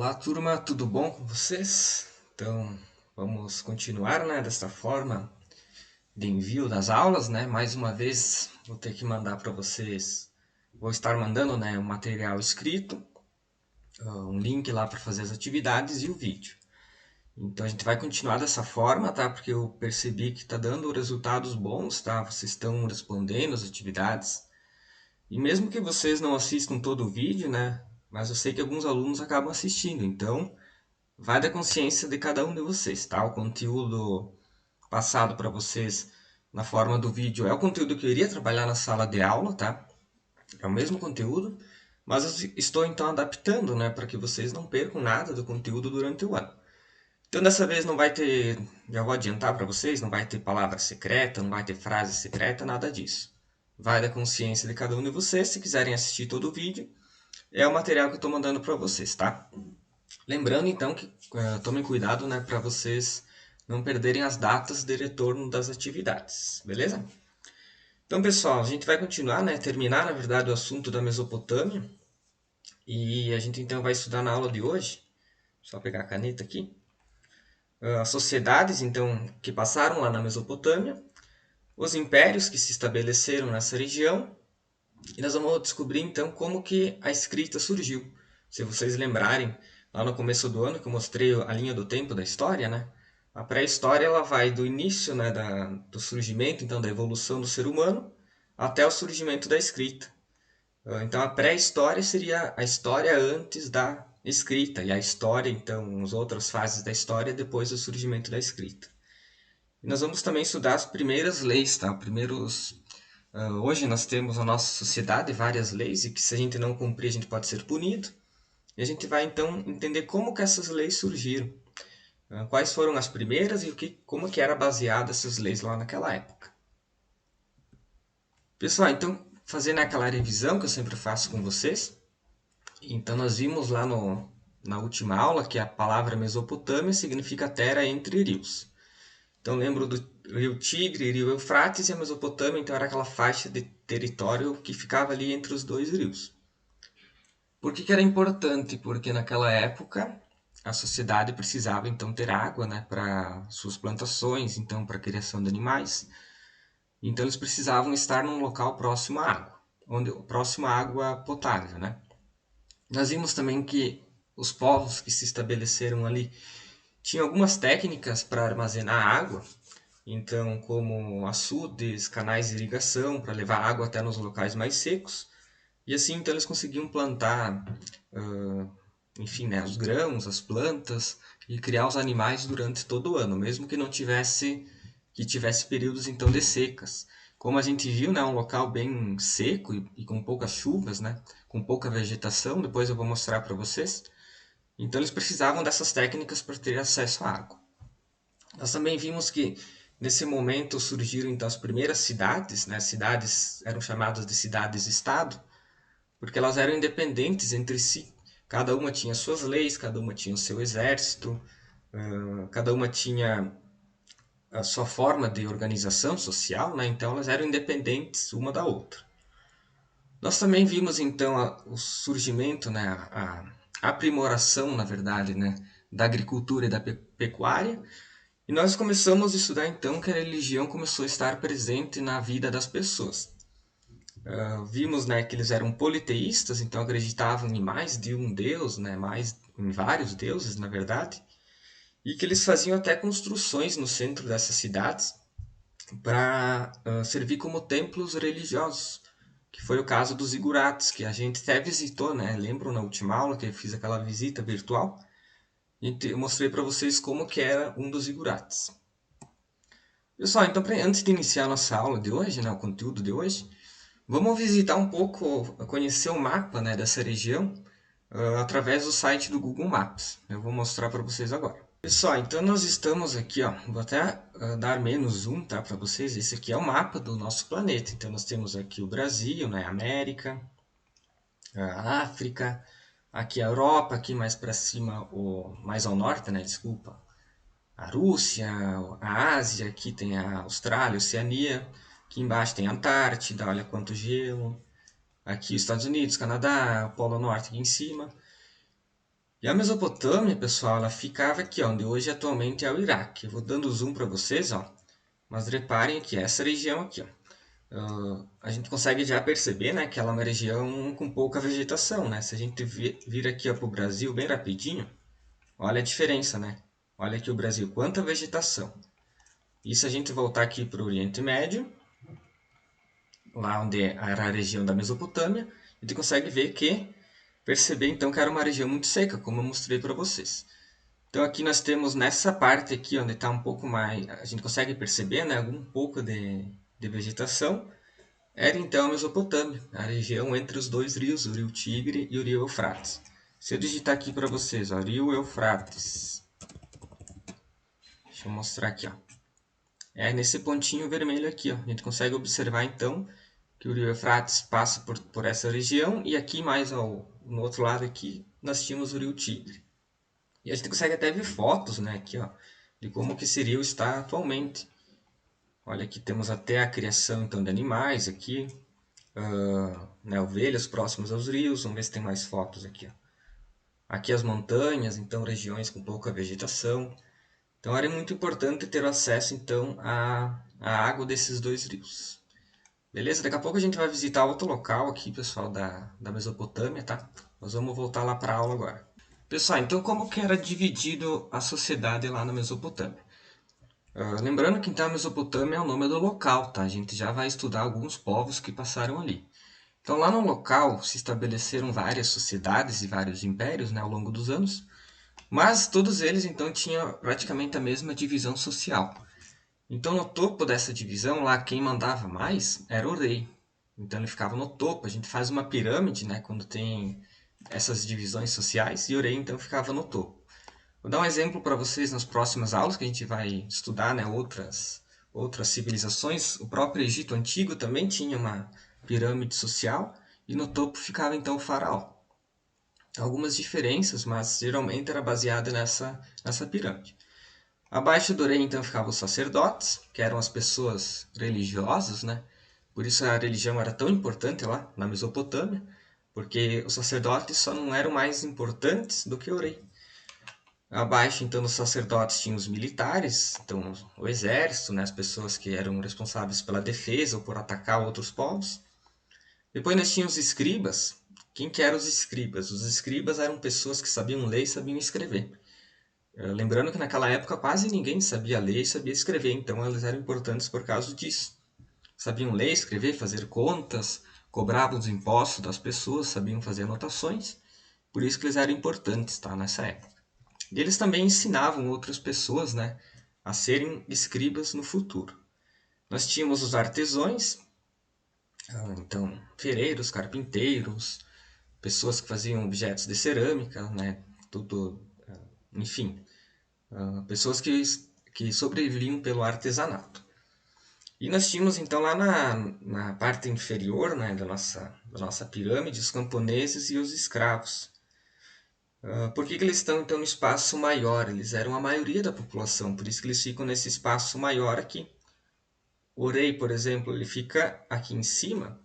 Olá, turma, tudo bom com vocês? Então, vamos continuar, desta forma de envio das aulas, Mais uma vez, vou ter que mandar para vocês, vou estar mandando, um material escrito, um link lá para fazer as atividades e o vídeo. Então, a gente vai continuar dessa forma, tá? Porque eu percebi que está dando resultados bons, tá? Vocês estão respondendo as atividades. E mesmo que vocês não assistam todo o vídeo, Mas eu sei que alguns alunos acabam assistindo, então vai da consciência de cada um de vocês, tá? O conteúdo passado para vocês na forma do vídeo é o conteúdo que eu iria trabalhar na sala de aula, tá? É o mesmo conteúdo, mas eu estou então adaptando, para que vocês não percam nada do conteúdo durante o ano. Então dessa vez não vai ter, já vou adiantar para vocês, não vai ter palavra secreta, não vai ter frase secreta, nada disso. Vai da consciência de cada um de vocês. Se quiserem assistir todo o vídeo, é o material que eu estou mandando para vocês, tá? Lembrando então que tomem cuidado, para vocês não perderem as datas de retorno das atividades, beleza? Então, pessoal, a gente vai continuar, terminar, na verdade, o assunto da Mesopotâmia. E a gente então vai estudar na aula de hoje, só pegar a caneta aqui, as sociedades então que passaram lá na Mesopotâmia, os impérios que se estabeleceram nessa região, e nós vamos descobrir então como que a escrita surgiu. Se vocês lembrarem, lá no começo do ano que eu mostrei a linha do tempo da história, A pré-história ela vai do início, do surgimento, então da evolução do ser humano, até o surgimento da escrita. Então a pré-história seria a história antes da escrita, e a história, então, as outras fases da história depois do surgimento da escrita. E nós vamos também estudar as primeiras leis, tá? Hoje nós temos na nossa sociedade várias leis e que se a gente não cumprir a gente pode ser punido. E a gente vai então entender como que essas leis surgiram, quais foram as primeiras e como que era baseada essas leis lá naquela época. Pessoal, então fazendo aquela revisão que eu sempre faço com vocês, então nós vimos lá na última aula que a palavra Mesopotâmia significa terra entre rios. Então lembro do rio Tigre, rio Eufrates, e a Mesopotâmia então era aquela faixa de território que ficava ali entre os dois rios. Por que era importante? Porque naquela época a sociedade precisava então ter água, para suas plantações, então para a criação de animais. Então eles precisavam estar num local próximo à água, próximo à água potável, Nós vimos também que os povos que se estabeleceram ali tinham algumas técnicas para armazenar água, então como açudes, canais de irrigação para levar água até nos locais mais secos. E assim então eles conseguiam plantar, enfim, os grãos, as plantas e criar os animais durante todo o ano, mesmo que não tivesse períodos então de secas. Como a gente viu, um local bem seco e com poucas chuvas, com pouca vegetação, depois eu vou mostrar para vocês. Então eles precisavam dessas técnicas para ter acesso à água. Nós também vimos que nesse momento surgiram então as primeiras cidades, cidades eram chamadas de cidades-estado, porque elas eram independentes entre si. Cada uma tinha suas leis, cada uma tinha o seu exército, cada uma tinha a sua forma de organização social, então elas eram independentes uma da outra. Nós também vimos então o surgimento, a aprimoração, na verdade, da agricultura e da pecuária, e nós começamos a estudar então que a religião começou a estar presente na vida das pessoas. Vimos que eles eram politeístas, então acreditavam em mais de um deus, em vários deuses, na verdade, e que eles faziam até construções no centro dessas cidades para servir como templos religiosos, que foi o caso dos zigurates, que a gente até visitou, Lembro na última aula que eu fiz aquela visita virtual, e eu mostrei para vocês como que era um dos zigurates. Pessoal, então antes de iniciar a nossa aula de hoje, o conteúdo de hoje, vamos visitar um pouco, conhecer o mapa dessa região através do site do Google Maps. Eu vou mostrar para vocês agora. Pessoal, então nós estamos aqui, vou até dar menos zoom, tá, para vocês. Esse aqui é o mapa do nosso planeta. Então nós temos aqui o Brasil, a América, a África, aqui a Europa, aqui mais para cima, mais ao norte, desculpa, a Rússia, a Ásia, aqui tem a Austrália, a Oceania, aqui embaixo tem a Antártida, olha quanto gelo, aqui os Estados Unidos, Canadá, o Polo Norte aqui em cima. E a Mesopotâmia, pessoal, ela ficava aqui, ó, onde hoje atualmente é o Iraque. Eu vou dando zoom para vocês, ó, mas reparem aqui, essa região aqui, ó. A gente consegue já perceber, né, que ela é uma região com pouca vegetação, né? Se a gente vir aqui para o Brasil bem rapidinho, olha a diferença, né? Olha aqui o Brasil, quanta vegetação. E se a gente voltar aqui para o Oriente Médio, lá onde era a região da Mesopotâmia, a gente consegue ver que, perceber então que era uma região muito seca, como eu mostrei para vocês. Então aqui nós temos nessa parte aqui, onde está um pouco mais, a gente consegue perceber, né, um pouco de vegetação, era então a Mesopotâmia, a região entre os dois rios, o rio Tigre e o rio Eufrates. Se eu digitar aqui para vocês, ó, rio Eufrates, deixa eu mostrar aqui, ó. É nesse pontinho vermelho aqui, ó. A gente consegue observar então que o rio Eufrates passa por essa região e aqui mais no outro lado aqui nós tínhamos o rio Tigre. E a gente consegue até ver fotos, né, aqui, ó, de como que esse rio está atualmente. Olha, aqui temos até a criação então de animais aqui, né, ovelhas próximas aos rios. Vamos ver se tem mais fotos aqui, ó. Aqui as montanhas, então regiões com pouca vegetação. Então era muito importante ter acesso então à água desses dois rios. Beleza? Daqui a pouco a gente vai visitar outro local aqui, pessoal, da Mesopotâmia, tá? Nós vamos voltar lá para a aula agora. Pessoal, então como que era dividido a sociedade lá na Mesopotâmia? Lembrando que então a Mesopotâmia é o nome do local, tá? A gente já vai estudar alguns povos que passaram ali. Então lá no local se estabeleceram várias sociedades e vários impérios, né, ao longo dos anos, mas todos eles então tinham praticamente a mesma divisão social. Então no topo dessa divisão lá quem mandava mais era o rei. Então ele ficava no topo. A gente faz uma pirâmide, né, quando tem essas divisões sociais, e o rei então ficava no topo. Vou dar um exemplo para vocês nas próximas aulas que a gente vai estudar, né, outras civilizações. O próprio Egito Antigo também tinha uma pirâmide social e no topo ficava então o faraó. Algumas diferenças, mas geralmente era baseada nessa pirâmide. Abaixo do rei então ficavam os sacerdotes, que eram as pessoas religiosas, né? Por isso a religião era tão importante lá na Mesopotâmia, porque os sacerdotes só não eram mais importantes do que o rei. Abaixo, então, dos sacerdotes tinham os militares, então o exército, né, as pessoas que eram responsáveis pela defesa ou por atacar outros povos. Depois nós tínhamos os escribas. Quem que eram os escribas? Os escribas eram pessoas que sabiam ler e sabiam escrever. Lembrando que naquela época quase ninguém sabia ler e sabia escrever, então eles eram importantes por causa disso. Sabiam ler, escrever, fazer contas, cobravam os impostos das pessoas, sabiam fazer anotações, por isso que eles eram importantes, tá, nessa época. E eles também ensinavam outras pessoas, né, a serem escribas no futuro. Nós tínhamos os artesãos, então ferreiros, carpinteiros, pessoas que faziam objetos de cerâmica, né, tudo, enfim, pessoas que sobreviviam pelo artesanato. E nós tínhamos então lá na parte inferior, né, da nossa pirâmide os camponeses e os escravos. Por que eles estão então no espaço maior? Eles eram a maioria da população, por isso que eles ficam nesse espaço maior aqui. O rei, por exemplo, ele fica aqui em cima,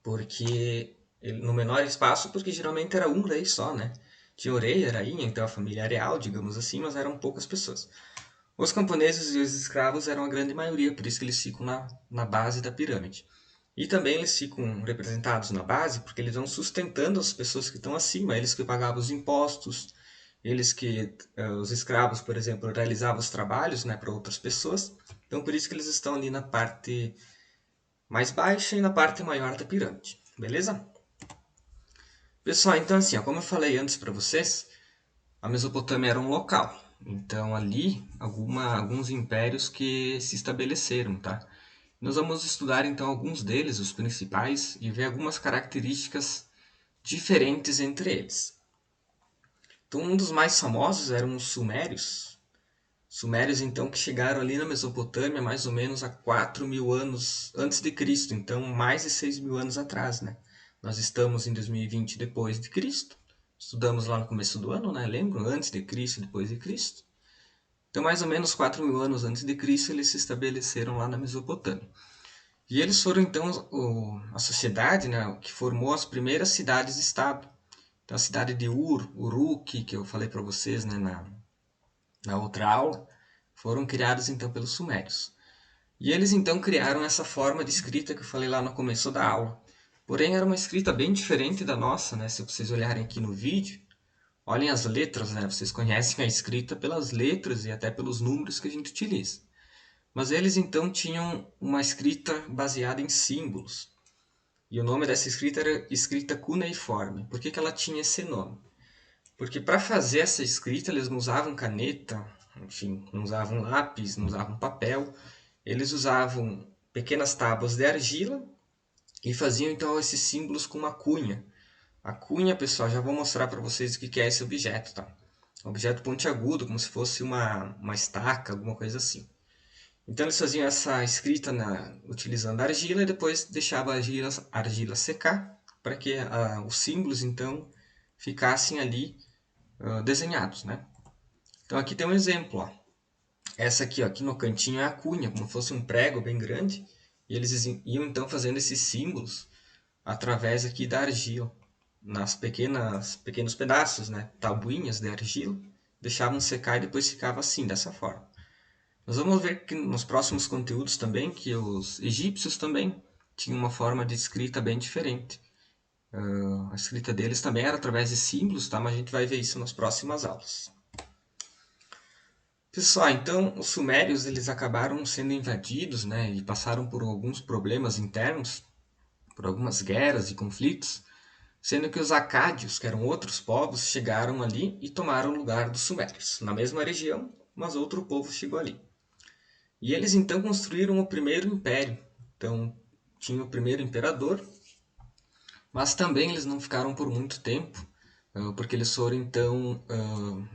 porque no menor espaço, porque geralmente era um rei só, né? Tinha o rei, a rainha, então a família real, digamos assim, mas eram poucas pessoas. Os camponeses e os escravos eram a grande maioria, por isso que eles ficam na base da pirâmide. E também eles ficam representados na base porque eles vão sustentando as pessoas que estão acima, eles que pagavam os impostos, eles que, os escravos, por exemplo, realizavam os trabalhos, né, para outras pessoas. Então por isso que eles estão ali na parte mais baixa e na parte maior da pirâmide, beleza? Pessoal, então assim, ó, como eu falei antes para vocês, a Mesopotâmia era um local. Então ali alguns impérios que se estabeleceram, tá? Nós vamos estudar então alguns deles, os principais, e ver algumas características diferentes entre eles. Então um dos mais famosos eram os sumérios. Sumérios então que chegaram ali na Mesopotâmia mais ou menos há 4.000 anos antes de Cristo, então mais de 6.000 anos atrás, né? Nós estamos em 2020 depois de Cristo. Estudamos lá no começo do ano, né? Lembro? Antes de Cristo, depois de Cristo. Então, mais ou menos 4.000 anos antes de Cristo, eles se estabeleceram lá na Mesopotâmia. E eles foram, então, a sociedade, né, que formou as primeiras cidades-estado. Então a cidade de Uruk, que eu falei para vocês, né, na outra aula, foram criadas então pelos sumérios. E eles então criaram essa forma de escrita que eu falei lá no começo da aula. Porém, era uma escrita bem diferente da nossa, né? Se vocês olharem aqui no vídeo, olhem as letras, né? Vocês conhecem a escrita pelas letras e até pelos números que a gente utiliza. Mas eles então tinham uma escrita baseada em símbolos. E o nome dessa escrita era escrita cuneiforme. Por que ela tinha esse nome? Porque para fazer essa escrita eles não usavam caneta, enfim, não usavam lápis, não usavam papel. Eles usavam pequenas tábuas de argila e faziam então esses símbolos com uma cunha. A cunha, pessoal, já vou mostrar para vocês o que é esse objeto, tá? Um objeto pontiagudo, como se fosse uma estaca, alguma coisa assim. Então eles faziam essa escrita utilizando argila e depois deixavam a argila secar para que os símbolos então ficassem ali desenhados, né? Então aqui tem um exemplo, ó. Essa aqui, ó, aqui no cantinho é a cunha, como se fosse um prego bem grande, e eles iam então fazendo esses símbolos através aqui da argila, nas pequenos pedaços, né, tabuinhas de argila, deixavam secar e depois ficava assim, dessa forma. Nós vamos ver que nos próximos conteúdos também que os egípcios também tinham uma forma de escrita bem diferente. A escrita deles também era através de símbolos, tá? Mas a gente vai ver isso nas próximas aulas. Pessoal, então os sumérios eles acabaram sendo invadidos, né, e passaram por alguns problemas internos, por algumas guerras e conflitos, sendo que os acádios, que eram outros povos, chegaram ali e tomaram o lugar dos sumérios, na mesma região, mas outro povo chegou ali. E eles então construíram o primeiro império. Então tinha o primeiro imperador, mas também eles não ficaram por muito tempo, porque eles foram então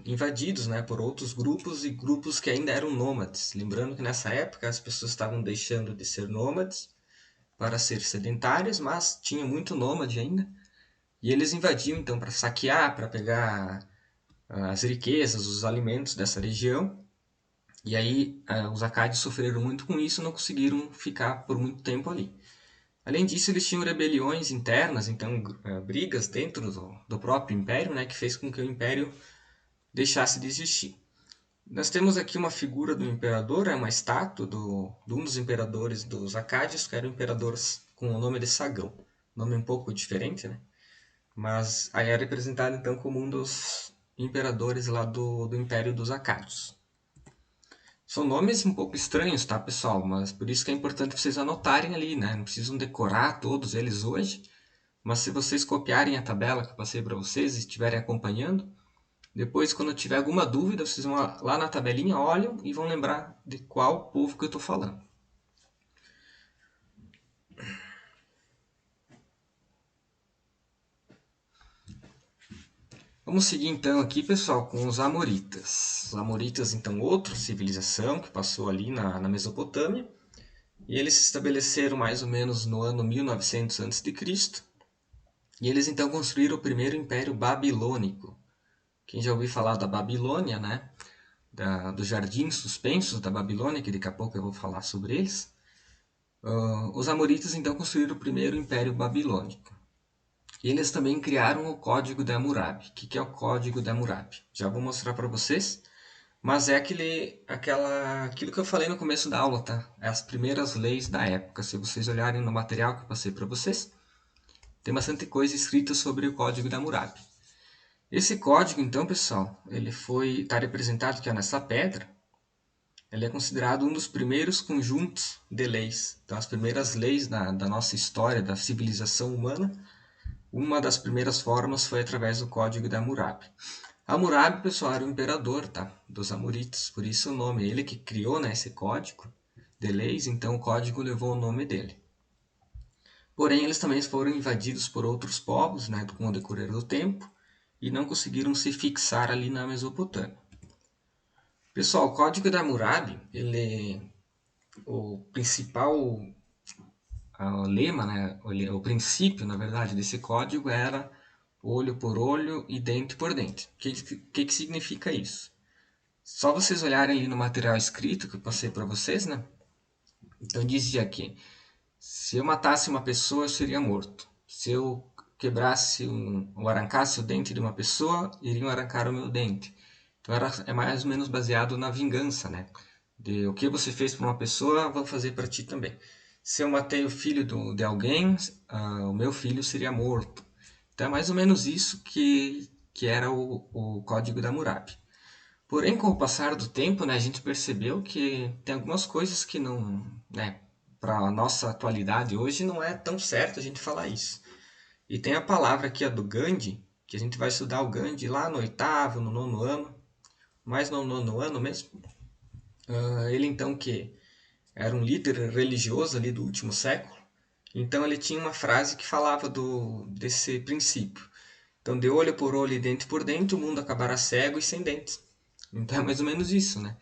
invadidos, né, por outros grupos e grupos que ainda eram nômades. Lembrando que nessa época as pessoas estavam deixando de ser nômades para ser sedentárias, mas tinha muito nômade ainda. E eles invadiam então para saquear, para pegar as riquezas, os alimentos dessa região. E aí os acádios sofreram muito com isso e não conseguiram ficar por muito tempo ali. Além disso, eles tinham rebeliões internas, então brigas dentro do próprio império, né, que fez com que o império deixasse de existir. Nós temos aqui uma figura do imperador, uma estátua de um dos imperadores dos Acádios, que era o imperador com o nome de Sagão. Nome um pouco diferente, né? Mas aí é representado então como um dos imperadores lá do Império dos Acádios. São nomes um pouco estranhos, tá, pessoal? Mas por isso que é importante vocês anotarem ali, né? Não precisam decorar todos eles hoje, mas se vocês copiarem a tabela que eu passei para vocês e estiverem acompanhando, depois, quando tiver alguma dúvida, vocês vão lá na tabelinha, olham e vão lembrar de qual povo que eu estou falando. Vamos seguir então aqui, pessoal, com os Amoritas. Os Amoritas, então, outra civilização que passou ali na Mesopotâmia. E eles se estabeleceram mais ou menos no ano 1900 a.C. E eles então construíram o primeiro Império Babilônico. Quem já ouviu falar da Babilônia, né? Dos jardins suspensos da Babilônia, que daqui a pouco eu vou falar sobre eles. Os Amoritas então construíram o primeiro Império Babilônico. E eles também criaram o Código de Hammurabi. O que é o Código de Hammurabi? Já vou mostrar para vocês. Mas é aquilo que eu falei no começo da aula, tá? É as primeiras leis da época. Se vocês olharem no material que eu passei para vocês, tem bastante coisa escrita sobre o Código de Hammurabi. Esse código, então, pessoal, ele está representado aqui nessa pedra. Ele é considerado um dos primeiros conjuntos de leis. Então, as primeiras leis da nossa história, da civilização humana, uma das primeiras formas foi através do Código de Hammurabi. Hammurabi, pessoal, era o imperador, tá? Dos Amoritas, por isso o nome. Ele que criou, né, esse código de leis, então o código levou o nome dele. Porém, eles também foram invadidos por outros povos, né, com o decorrer do tempo, e não conseguiram se fixar ali na Mesopotâmia. Pessoal, o Código de Hammurabi, o principal lema, né, o princípio, na verdade, desse código era olho por olho e dente por dente. O que significa isso? Só vocês olharem ali no material escrito que eu passei para vocês, né? Então dizia aqui, se eu matasse uma pessoa, eu seria morto. Se eu quebrasse ou arrancasse o dente de uma pessoa, iriam arrancar o meu dente. Então é mais ou menos baseado na vingança, né? De o que você fez para uma pessoa, vou fazer para ti também. Se eu matei o filho de alguém, o meu filho seria morto. Então é mais ou menos isso que era o Código da Hammurabi. Porém, com o passar do tempo, né, a gente percebeu que tem algumas coisas que não, né, para a nossa atualidade hoje não é tão certo a gente falar isso. E tem a palavra aqui, a do Gandhi, que a gente vai estudar o Gandhi lá no oitavo, no nono ano, mais no nono ano mesmo. Ele então que era um líder religioso ali do último século, então ele tinha uma frase que falava desse princípio. Então, de olho por olho e dente por dente, o mundo acabará cego e sem dentes. Então é mais ou menos isso, né?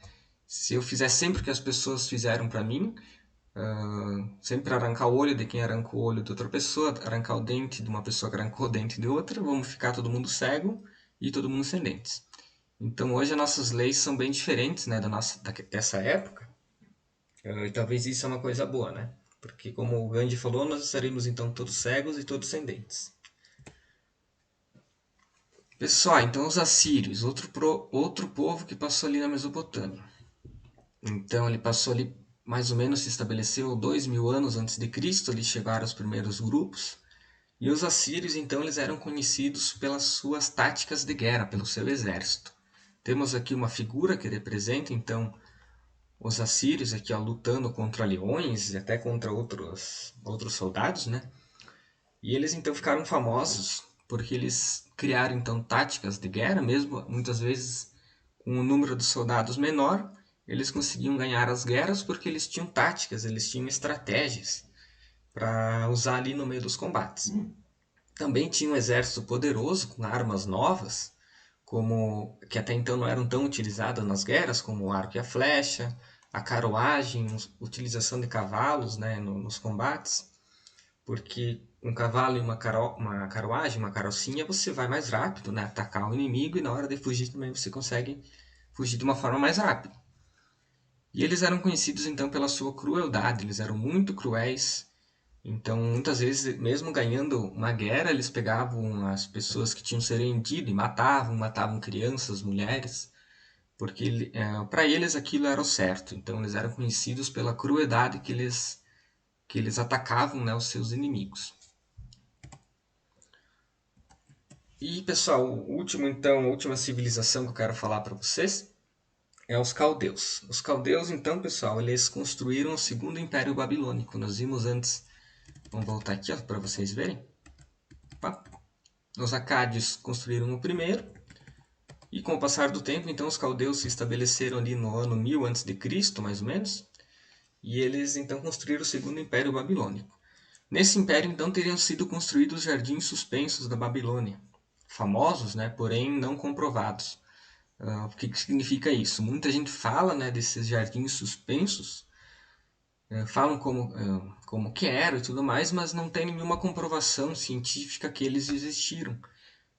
Se eu fizer sempre o que as pessoas fizeram para mim, sempre arrancar o olho de quem arrancou o olho de outra pessoa, arrancar o dente de uma pessoa que arrancou o dente de outra, vamos ficar todo mundo cego e todo mundo sem dentes. Então hoje as nossas leis são bem diferentes, né, dessa época, e talvez isso é uma coisa boa, né? Porque como o Gandhi falou, nós estaremos então todos cegos e todos sem dentes. Pessoal, então os assírios, outro povo que passou ali na Mesopotâmia. Então ele passou ali, mais ou menos se estabeleceu 2000 anos antes de Cristo, ali chegaram os primeiros grupos. E os assírios, então, eles eram conhecidos pelas suas táticas de guerra, pelo seu exército. Temos aqui uma figura que representa, então, os assírios aqui, ó, lutando contra leões e até contra outros soldados, né? E eles, então, ficaram famosos porque eles criaram, então, táticas de guerra, mesmo muitas vezes com o número de soldados menor, eles conseguiam ganhar as guerras porque eles tinham táticas, eles tinham estratégias para usar ali no meio dos combates. Também tinha um exército poderoso com armas novas, como que até então não eram tão utilizadas nas guerras, como o arco e a flecha, a carruagem, utilização de cavalos, né, nos combates, porque um cavalo e uma carruagem, uma carrocinha, você vai mais rápido, né, atacar o inimigo e na hora de fugir também você consegue fugir de uma forma mais rápida. E eles eram conhecidos então pela sua crueldade, eles eram muito cruéis. Então, muitas vezes, mesmo ganhando uma guerra, eles pegavam as pessoas que tinham se rendido e matavam crianças, mulheres, porque para eles aquilo era o certo. Então, eles eram conhecidos pela crueldade que eles atacavam, né, os seus inimigos. E, pessoal, a última civilização que eu quero falar para vocês é os caldeus. Os caldeus, então, pessoal, eles construíram o segundo império babilônico. Nós vimos antes. Vamos voltar aqui para vocês verem. Opa. Os acádios construíram o primeiro, e com o passar do tempo, então, os caldeus se estabeleceram ali no ano 1000 a.C., mais ou menos, e eles então construíram o segundo império babilônico. Nesse império, então, teriam sido construídos os jardins suspensos da Babilônia, famosos, né, porém não comprovados. O que significa isso? Muita gente fala, né, desses jardins suspensos, falam como que eram e tudo mais, mas não tem nenhuma comprovação científica que eles existiram.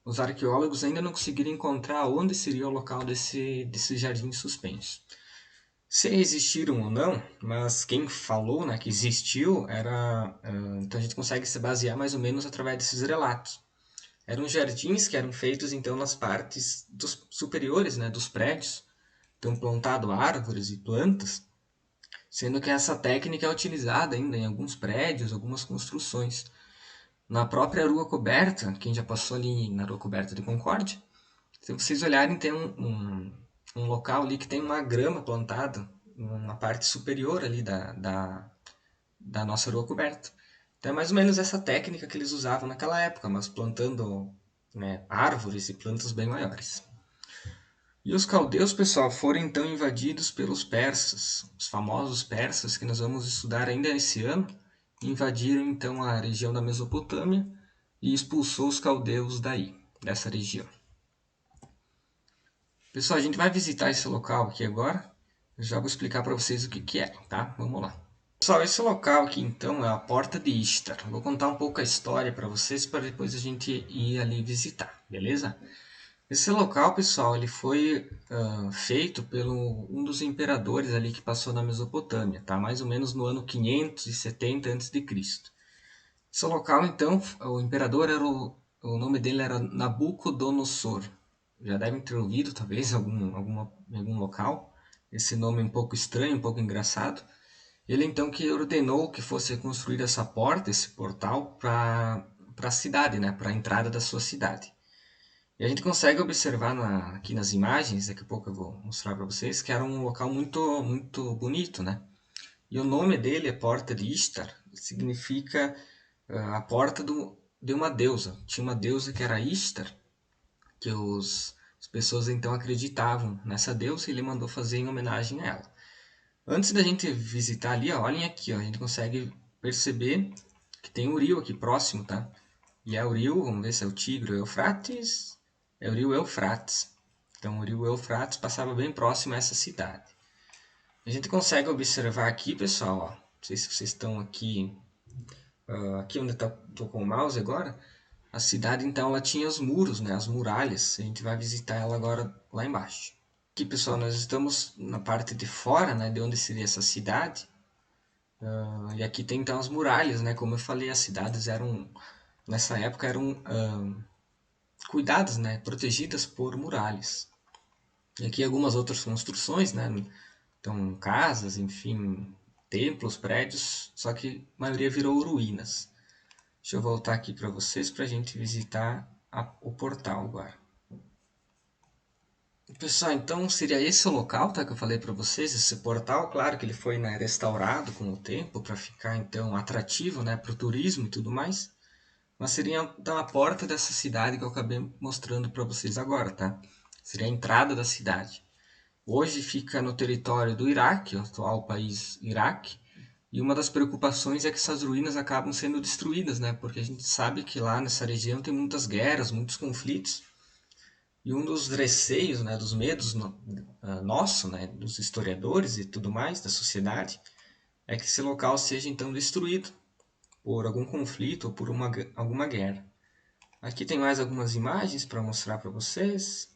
Os arqueólogos ainda não conseguiram encontrar onde seria o local desse jardim suspenso. Se existiram ou não, mas quem falou, né, que existiu, então a gente consegue se basear mais ou menos através desses relatos. Eram jardins que eram feitos então nas partes superiores, né, dos prédios, então plantado árvores e plantas, sendo que essa técnica é utilizada ainda em alguns prédios, algumas construções. Na própria Rua Coberta, quem já passou ali na Rua Coberta de Concórdia, se vocês olharem, tem um local ali que tem uma grama plantada na parte superior ali da nossa Rua Coberta. Então é mais ou menos essa técnica que eles usavam naquela época, mas plantando, né, árvores e plantas bem maiores. E os caldeus, pessoal, foram então invadidos pelos persas, os famosos persas que nós vamos estudar ainda esse ano, invadiram então a região da Mesopotâmia e expulsou os caldeus dessa região. Pessoal, a gente vai visitar esse local aqui agora. Eu já vou explicar para vocês o que é, tá? Vamos lá. Pessoal, esse local aqui então é a Porta de Ishtar. Vou contar um pouco a história para vocês para depois a gente ir ali visitar, beleza? Esse local, pessoal, ele foi feito pelo um dos imperadores ali que passou na Mesopotâmia, tá? Mais ou menos no ano 570 a.C. Esse local, então, o imperador era o nome dele era Nabucodonosor. Já devem ter ouvido, talvez, em algum local. Esse nome é um pouco estranho, um pouco engraçado. Ele, então, que ordenou que fosse construída essa porta, esse portal, para a cidade, né? Para a entrada da sua cidade. E a gente consegue observar aqui nas imagens, daqui a pouco eu vou mostrar para vocês, que era um local muito, muito bonito, né? E o nome dele é Porta de Ishtar, significa a porta de uma deusa. Tinha uma deusa que era Ishtar, que as pessoas então acreditavam nessa deusa e ele mandou fazer em homenagem a ela. Antes da gente visitar ali, ó, olhem aqui, ó, a gente consegue perceber que tem um rio aqui próximo, tá? E é o rio, vamos ver se é o Tigre ou Eufrates. É o rio Eufrates. Então o rio Eufrates passava bem próximo a essa cidade. A gente consegue observar aqui, pessoal, ó, não sei se vocês estão aqui, aqui onde estou com o mouse agora, a cidade então ela tinha os muros, né, as muralhas. A gente vai visitar ela agora lá embaixo. Aqui, pessoal, nós estamos na parte de fora, né, de onde seria essa cidade. E aqui tem então as muralhas, né? Como eu falei, as cidades eram nessa época eram cuidadas, né, protegidas por muralhas. E aqui algumas outras construções, né? Então, casas, enfim, templos, prédios, só que a maioria virou ruínas. Deixa eu voltar aqui para vocês para a gente visitar o portal agora. Pessoal, então seria esse o local, tá, que eu falei para vocês, esse portal. Claro que ele foi, né, restaurado com o tempo para ficar então atrativo, né, para o turismo e tudo mais. Mas seria então a porta dessa cidade que eu acabei mostrando para vocês agora, tá? Seria a entrada da cidade. Hoje fica no território do Iraque, o atual país Iraque, e uma das preocupações é que essas ruínas acabam sendo destruídas, né? Porque a gente sabe que lá nessa região tem muitas guerras, muitos conflitos, e um dos receios, né, dos medos nosso, né, dos historiadores e tudo mais, da sociedade, é que esse local seja então destruído por algum conflito ou por alguma guerra. Aqui tem mais algumas imagens para mostrar para vocês,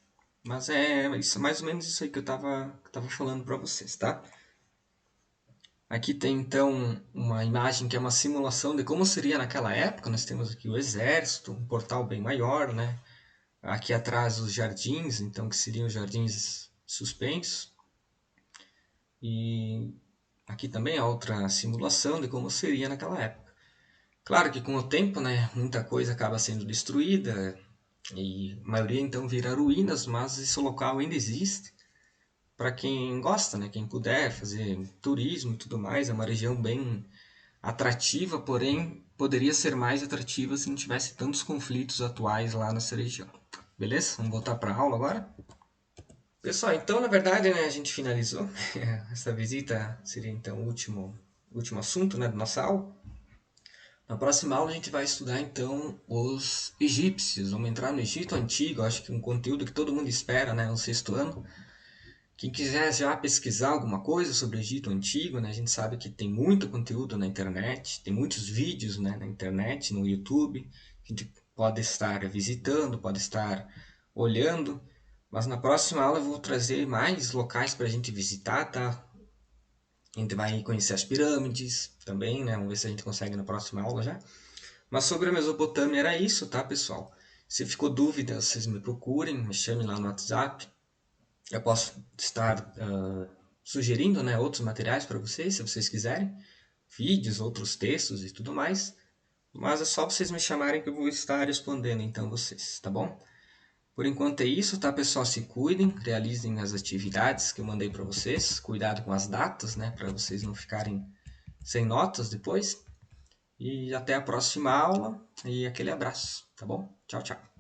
mas é isso, mais ou menos isso aí que eu tava falando para vocês, tá? Aqui tem então uma imagem que é uma simulação de como seria naquela época. Nós temos aqui o exército, um portal bem maior, né? Aqui atrás os jardins, então que seriam os jardins suspensos. E aqui também há outra simulação de como seria naquela época. Claro que com o tempo, né, muita coisa acaba sendo destruída e a maioria então vira ruínas, mas esse local ainda existe para quem gosta, né, quem puder fazer turismo e tudo mais. É uma região bem atrativa, porém poderia ser mais atrativa se não tivesse tantos conflitos atuais lá nessa região. Beleza? Vamos voltar para a aula agora? Pessoal, então na verdade, né, a gente finalizou. Essa visita seria então o último assunto, né, da nossa aula. Na próxima aula a gente vai estudar então os egípcios. Vamos entrar no Egito Antigo, acho que um conteúdo que todo mundo espera, né, no sexto ano. Quem quiser já pesquisar alguma coisa sobre o Egito Antigo, né, a gente sabe que tem muito conteúdo na internet, tem muitos vídeos, né, na internet, no YouTube. A gente pode estar visitando, pode estar olhando, mas na próxima aula eu vou trazer mais locais para a gente visitar, tá? A gente vai conhecer as pirâmides também, né? Vamos ver se a gente consegue na próxima aula já. Mas sobre a Mesopotâmia era isso, tá, pessoal? Se ficou dúvida, vocês me procurem, me chamem lá no WhatsApp. Eu posso estar sugerindo, né, outros materiais para vocês, se vocês quiserem. Vídeos, outros textos e tudo mais. Mas é só vocês me chamarem que eu vou estar respondendo então vocês, tá bom? Por enquanto é isso, tá, pessoal? Se cuidem, realizem as atividades que eu mandei para vocês. Cuidado com as datas, né, para vocês não ficarem sem notas depois. E até a próxima aula e aquele abraço, tá bom? Tchau, tchau.